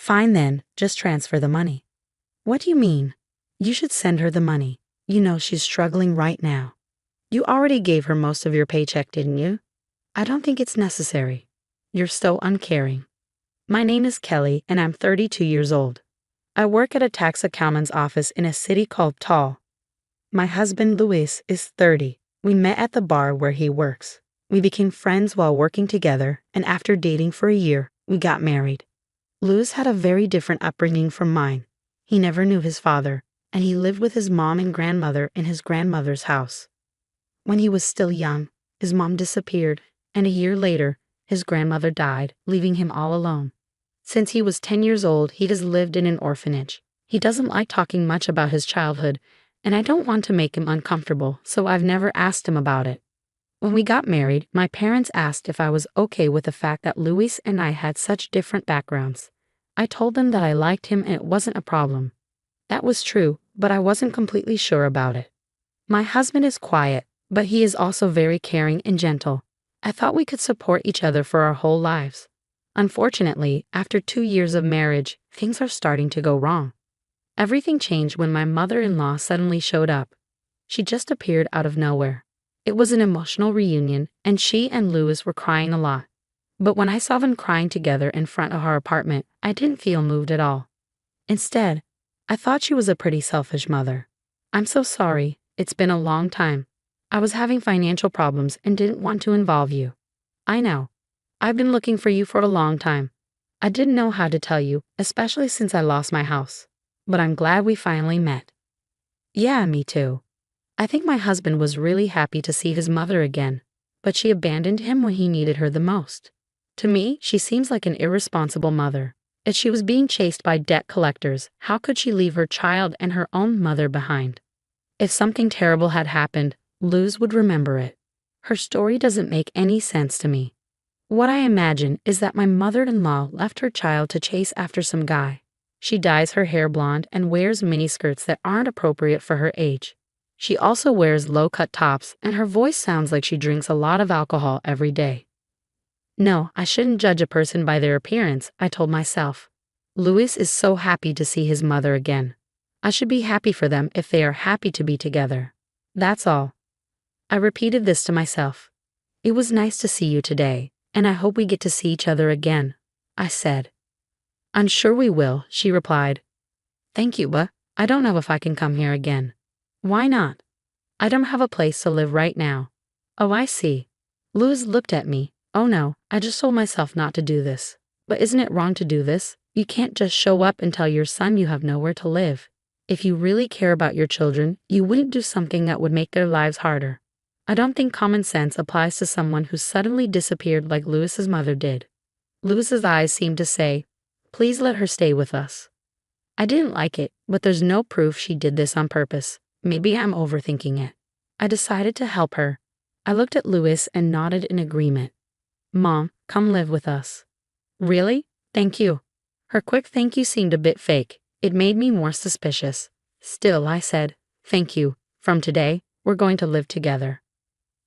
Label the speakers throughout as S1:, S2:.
S1: Fine then, just transfer the money. What do you mean? You should send her the money. You know she's struggling right now. You already gave her most of your paycheck, didn't you? I don't think it's necessary. You're so uncaring. My name is Kelly and I'm 32 years old. I work at a tax accountant's office in a city called Tall. My husband, Luis, is 30. We met at the bar where he works. We became friends while working together, and after dating for a year, we got married. Luis had a very different upbringing from mine. He never knew his father, and he lived with his mom and grandmother in his grandmother's house. When he was still young, his mom disappeared, and a year later, his grandmother died, leaving him all alone. Since he was 10 years old, he has lived in an orphanage. He doesn't like talking much about his childhood, and I don't want to make him uncomfortable, so I've never asked him about it. When we got married, my parents asked if I was okay with the fact that Luis and I had such different backgrounds. I told them that I liked him and it wasn't a problem. That was true, but I wasn't completely sure about it. My husband is quiet, but he is also very caring and gentle. I thought we could support each other for our whole lives. Unfortunately, after 2 years of marriage, things are starting to go wrong. Everything changed when my mother-in-law suddenly showed up. She just appeared out of nowhere. It was an emotional reunion, and she and Louis were crying a lot. But when I saw them crying together in front of our apartment, I didn't feel moved at all. Instead, I thought she was a pretty selfish mother. I'm so sorry, it's been a long time. I was having financial problems and didn't want to involve you. I know. I've been looking for you for a long time. I didn't know how to tell you, especially since I lost my house. But I'm glad we finally met. Yeah, me too. I think my husband was really happy to see his mother again, but she abandoned him when he needed her the most. To me, she seems like an irresponsible mother. If she was being chased by debt collectors, how could she leave her child and her own mother behind? If something terrible had happened, Luz would remember it. Her story doesn't make any sense to me. What I imagine is that my mother-in-law left her child to chase after some guy. She dyes her hair blonde and wears miniskirts that aren't appropriate for her age. She also wears low-cut tops, and her voice sounds like she drinks a lot of alcohol every day. No, I shouldn't judge a person by their appearance, I told myself. Luis is so happy to see his mother again. I should be happy for them if they are happy to be together. That's all. I repeated this to myself. It was nice to see you today, and I hope we get to see each other again, I said. I'm sure we will, she replied. Thank you, but I don't know if I can come here again. Why not? I don't have a place to live right now. Oh, I see. Luz looked at me. Oh no, I just told myself not to do this. But isn't it wrong to do this? You can't just show up and tell your son you have nowhere to live. If you really care about your children, you wouldn't do something that would make their lives harder. I don't think common sense applies to someone who suddenly disappeared like Louis's mother did. Louis's eyes seemed to say, please let her stay with us. I didn't like it, but there's no proof she did this on purpose. Maybe I'm overthinking it. I decided to help her. I looked at Louis and nodded in agreement. Mom, come live with us. Really? Thank you. Her quick thank you seemed a bit fake. It made me more suspicious. Still, I said, thank you. From today, we're going to live together.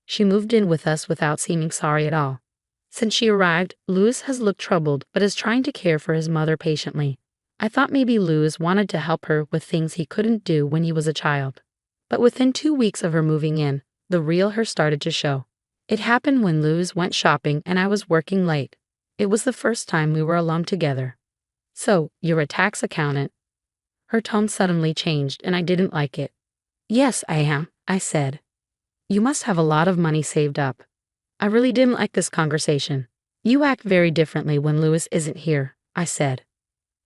S1: She moved in with us without seeming sorry at all. Since she arrived, Louis has looked troubled but is trying to care for his mother patiently. I thought maybe Louis wanted to help her with things he couldn't do when he was a child. But within 2 weeks of her moving in, the real her started to show. It happened when Louis went shopping and I was working late. It was the first time we were alone together. So, you're a tax accountant? Her tone suddenly changed and I didn't like it. Yes, I am, I said. You must have a lot of money saved up. I really didn't like this conversation. You act very differently when Louis isn't here, I said.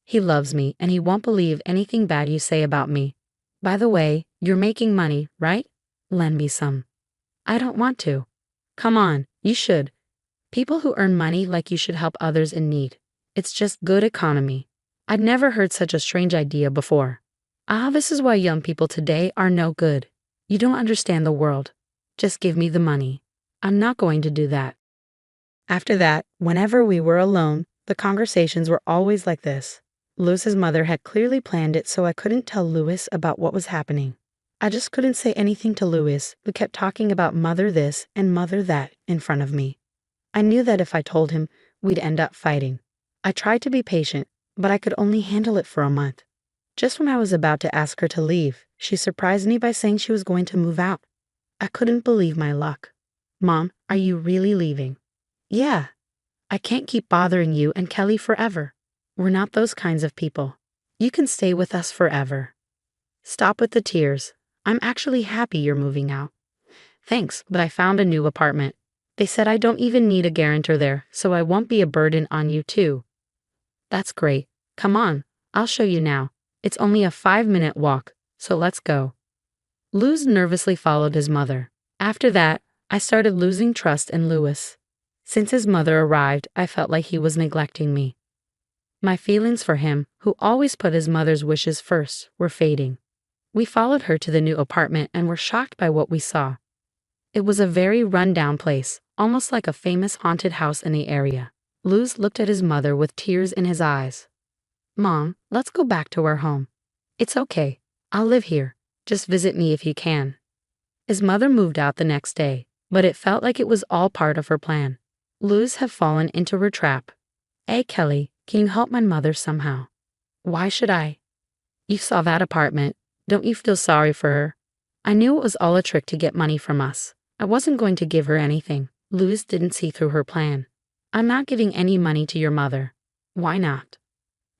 S1: He loves me and he won't believe anything bad you say about me. By the way, you're making money, right? Lend me some. I don't want to. Come on, you should. People who earn money like you should help others in need. It's just good economy. I'd never heard such a strange idea before. This is why young people today are no good. You don't understand the world. Just give me the money. I'm not going to do that. After that, whenever we were alone, the conversations were always like this. Louis's mother had clearly planned it so I couldn't tell Louis about what was happening. I just couldn't say anything to Louis, who kept talking about mother this and mother that in front of me. I knew that if I told him, we'd end up fighting. I tried to be patient, but I could only handle it for a month. Just when I was about to ask her to leave, she surprised me by saying she was going to move out. I couldn't believe my luck. Mom, are you really leaving? Yeah. I can't keep bothering you and Kelly forever. We're not those kinds of people. You can stay with us forever. Stop with the tears. I'm actually happy you're moving out. Thanks, but I found a new apartment. They said I don't even need a guarantor there, so I won't be a burden on you too. That's great. Come on, I'll show you now. It's only a 5-minute walk, so let's go. Luz nervously followed his mother. After that, I started losing trust in Louis. Since his mother arrived, I felt like he was neglecting me. My feelings for him, who always put his mother's wishes first, were fading. We followed her to the new apartment and were shocked by what we saw. It was a very run-down place, almost like a famous haunted house in the area. Luz looked at his mother with tears in his eyes. Mom, let's go back to our home. It's okay. I'll live here. Just visit me if you can. His mother moved out the next day, but it felt like it was all part of her plan. Luz had fallen into her trap. Hey, Kelly, can you help my mother somehow? Why should I? You saw that apartment. Don't you feel sorry for her? I knew it was all a trick to get money from us. I wasn't going to give her anything. Luz didn't see through her plan. I'm not giving any money to your mother. Why not?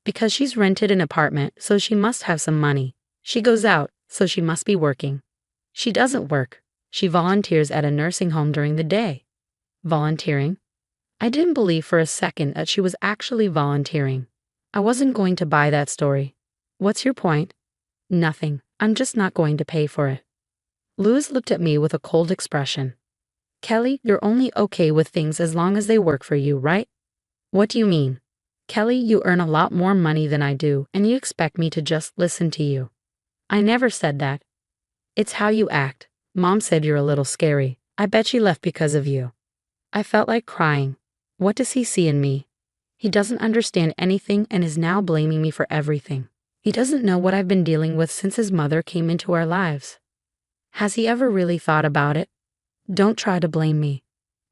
S1: Because she's rented an apartment, so she must have some money. She goes out, so she must be working. She doesn't work. She volunteers at a nursing home during the day. Volunteering? I didn't believe for a second that she was actually volunteering. I wasn't going to buy that story. What's your point? Nothing. I'm just not going to pay for it. Luz looked at me with a cold expression. Kelly, you're only okay with things as long as they work for you, right? What do you mean? Kelly, you earn a lot more money than I do, and you expect me to just listen to you. I never said that. It's how you act. Mom said you're a little scary. I bet she left because of you. I felt like crying. What does he see in me? He doesn't understand anything and is now blaming me for everything. He doesn't know what I've been dealing with since his mother came into our lives. Has he ever really thought about it? Don't try to blame me.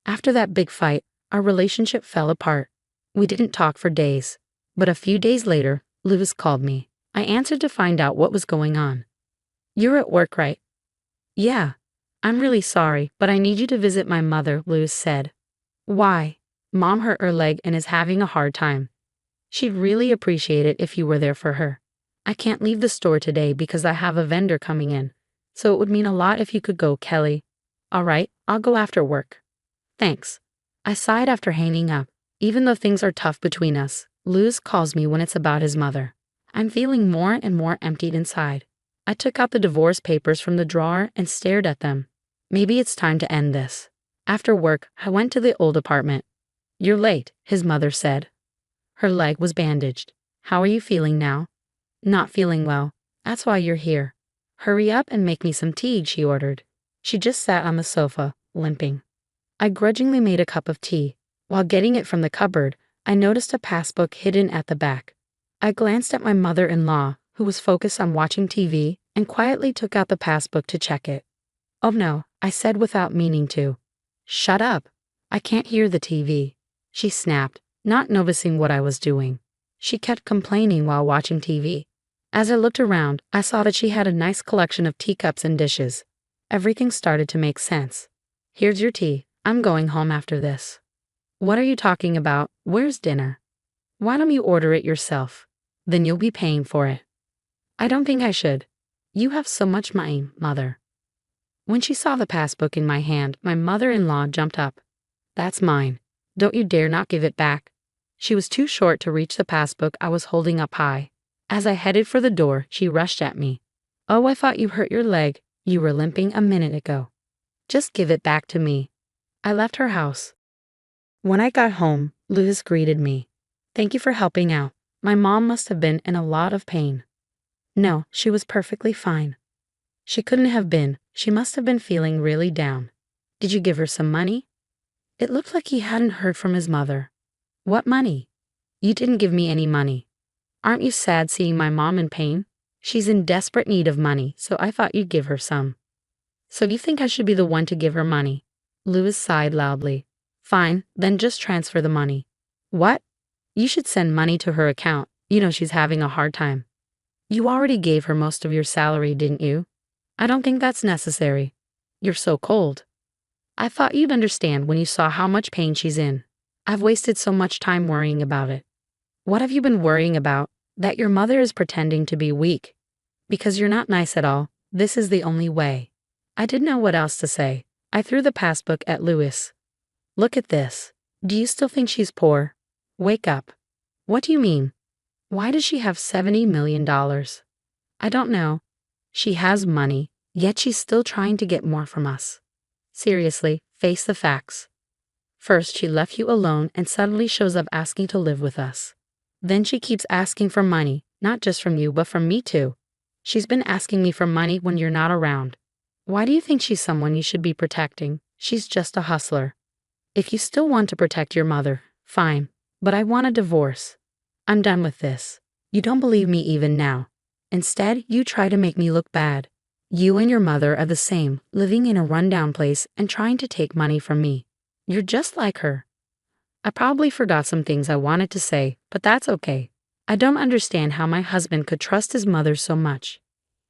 S1: After that big fight, our relationship fell apart. We didn't talk for days. But a few days later, Luz called me. I answered to find out what was going on. You're at work, right? Yeah. I'm really sorry, but I need you to visit my mother, Luz said. Why? Mom hurt her leg and is having a hard time. She'd really appreciate it if you were there for her. I can't leave the store today because I have a vendor coming in, so it would mean a lot if you could go, Kelly. All right, I'll go after work. Thanks. I sighed after hanging up. Even though things are tough between us, Luz calls me when it's about his mother. I'm feeling more and more emptied inside. I took out the divorce papers from the drawer and stared at them. Maybe it's time to end this. After work, I went to the old apartment. You're late, his mother said. Her leg was bandaged. How are you feeling now? Not feeling well. That's why you're here. Hurry up and make me some tea, she ordered. She just sat on the sofa, limping. I grudgingly made a cup of tea. While getting it from the cupboard, I noticed a passbook hidden at the back. I glanced at my mother-in-law, who was focused on watching TV, and quietly took out the passbook to check it. Oh no, I said without meaning to. Shut up. I can't hear the TV. She snapped, not noticing what I was doing. She kept complaining while watching TV. As I looked around, I saw that she had a nice collection of teacups and dishes. Everything started to make sense. Here's your tea. I'm going home after this. What are you talking about? Where's dinner? Why don't you order it yourself? Then you'll be paying for it. I don't think I should. You have so much money, Mother. When she saw the passbook in my hand, my mother-in-law jumped up. That's mine. Don't you dare not give it back. She was too short to reach the passbook I was holding up high. As I headed for the door, she rushed at me. Oh, I thought you hurt your leg. You were limping a minute ago. Just give it back to me. I left her house. When I got home, Luz greeted me. Thank you for helping out. My mom must have been in a lot of pain. No, she was perfectly fine. She couldn't have been. She must have been feeling really down. Did you give her some money? It looked like he hadn't heard from his mother. What money? You didn't give me any money. Aren't you sad seeing my mom in pain? She's in desperate need of money, so I thought you'd give her some. So you think I should be the one to give her money? Luz sighed loudly. Fine, then just transfer the money. What? You should send money to her account. You know she's having a hard time. You already gave her most of your salary, didn't you? I don't think that's necessary. You're so cold. I thought you'd understand when you saw how much pain she's in. I've wasted so much time worrying about it. What have you been worrying about? That your mother is pretending to be weak. Because you're not nice at all, this is the only way. I didn't know what else to say. I threw the passbook at Louis. Look at this. Do you still think she's poor? Wake up. What do you mean? Why does she have $70 million? I don't know. She has money, yet she's still trying to get more from us. Seriously, face the facts. First, she left you alone and suddenly shows up asking to live with us. Then she keeps asking for money, not just from you, but from me too. She's been asking me for money when you're not around. Why do you think she's someone you should be protecting? She's just a hustler. If you still want to protect your mother, fine, but I want a divorce. I'm done with this. You don't believe me even now. Instead, you try to make me look bad. You and your mother are the same, living in a rundown place and trying to take money from me. You're just like her. I probably forgot some things I wanted to say, but that's okay. I don't understand how my husband could trust his mother so much.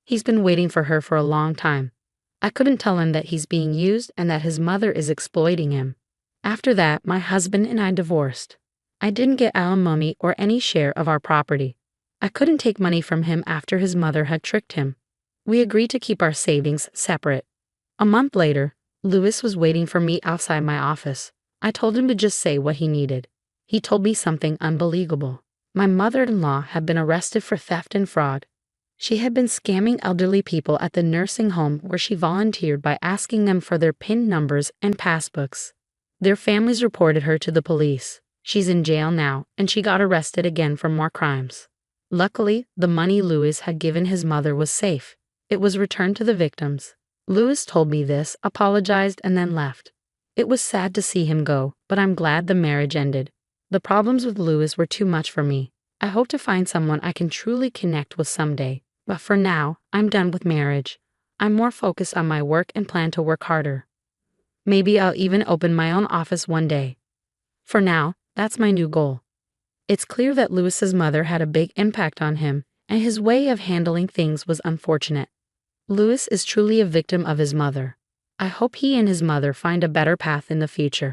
S1: He's been waiting for her for a long time. I couldn't tell him that he's being used and that his mother is exploiting him. After that, my husband and I divorced. I didn't get alimony or any share of our property. I couldn't take money from him after his mother had tricked him. We agreed to keep our savings separate. A month later, Louis was waiting for me outside my office. I told him to just say what he needed. He told me something unbelievable. My mother-in-law had been arrested for theft and fraud. She had been scamming elderly people at the nursing home where she volunteered by asking them for their PIN numbers and passbooks. Their families reported her to the police. She's in jail now, and she got arrested again for more crimes. Luckily, the money Louis had given his mother was safe. It was returned to the victims. Louis told me this, apologized, and then left. It was sad to see him go, but I'm glad the marriage ended. The problems with Louis were too much for me. I hope to find someone I can truly connect with someday, but for now, I'm done with marriage. I'm more focused on my work and plan to work harder. Maybe I'll even open my own office one day. For now, that's my new goal. It's clear that Louis's mother had a big impact on him, and his way of handling things was unfortunate. Louis is truly a victim of his mother. I hope he and his mother find a better path in the future.